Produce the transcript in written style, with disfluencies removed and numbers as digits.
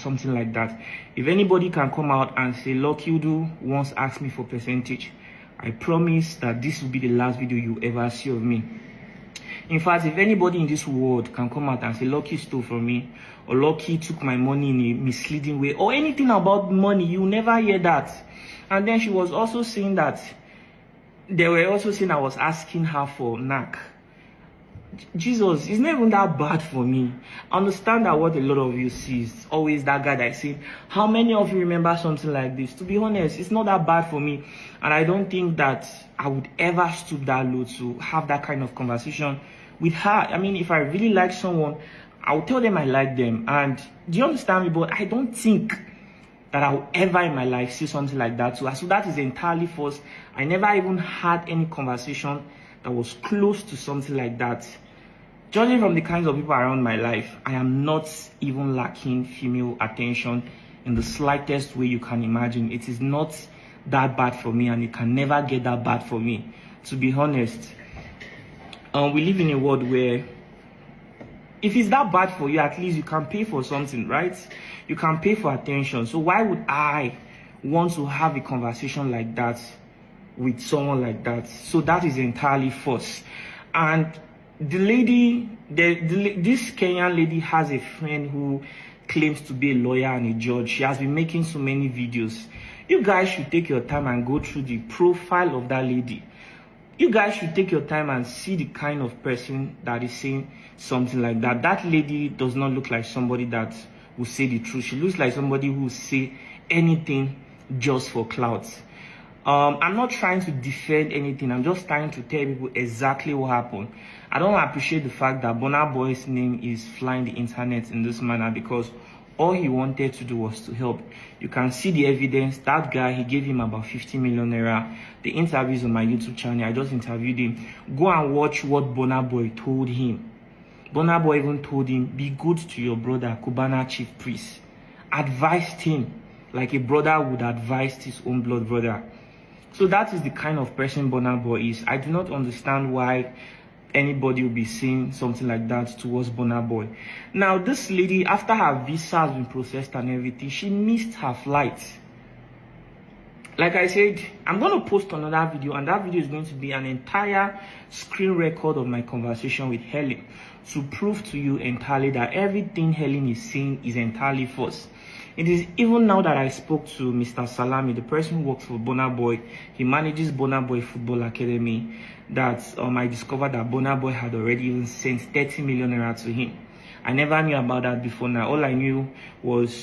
something like that. If anybody can come out and say Lucky Udu once asked me for percentage, I promise that this will be the last video you ever see of me. In fact, if anybody in this world can come out and say Lucky stole from me, or Lucky took my money in a misleading way, or anything about money, you never hear that. And then she was also saying that they were also saying I was asking her for knack. Jesus, it's not even that bad for me. I understand that what a lot of you see is always that guy that say, how many of you remember something like this? To be honest, it's not that bad for me. And I don't think that I would ever stoop that low to have that kind of conversation with her. I mean, if I really like someone, I'll tell them I like them. And do you understand me? But I don't think that I'll ever in my life see something like that. So that is entirely false. I never even had any conversation that was close to something like that. Judging from the kinds of people around my life, I am not even lacking female attention in the slightest way you can imagine. It is not that bad for me, and it can never get that bad for me, to be honest. We live in a world where if it's that bad for you, at least you can pay for something, right? You can pay for attention. So why would I want to have a conversation like that with someone like that? So that is entirely false. And the lady, this Kenyan lady has a friend who claims to be a lawyer and a judge. She has been making so many videos. You guys should take your time and go through the profile of that lady. You guys should take your time and see the kind of person that is saying something like that. That lady does not look like somebody that will say the truth. She looks like somebody who will say anything just for clout. I'm not trying to defend anything. I'm just trying to tell people exactly what happened. I don't appreciate the fact that Burna Boy's name is flying the internet in this manner, because all he wanted to do was to help. You can see the evidence. That guy, he gave him about 50 million naira. The interviews on my YouTube channel, I just interviewed him. Go and watch what Burna Boy told him. Burna Boy even told him, be good to your brother, Cubana chief priest. Advised him like a brother would advise his own blood brother. So that is the kind of person Burna Boy is. I do not understand why anybody will be saying something like that towards Burna Boy. Now, this lady, after her visa has been processed and everything, she missed her flight. Like I said, I'm going to post another video, and that video is going to be an entire screen record of my conversation with Helen to prove to you entirely that everything Helen is saying is entirely false. It is even now that I spoke to Mr. Salami, the person who works for Burna Boy. He manages Burna Boy Football Academy. That I discovered that Burna Boy had already even sent 30 million naira to him. I never knew about that before. Now all I knew was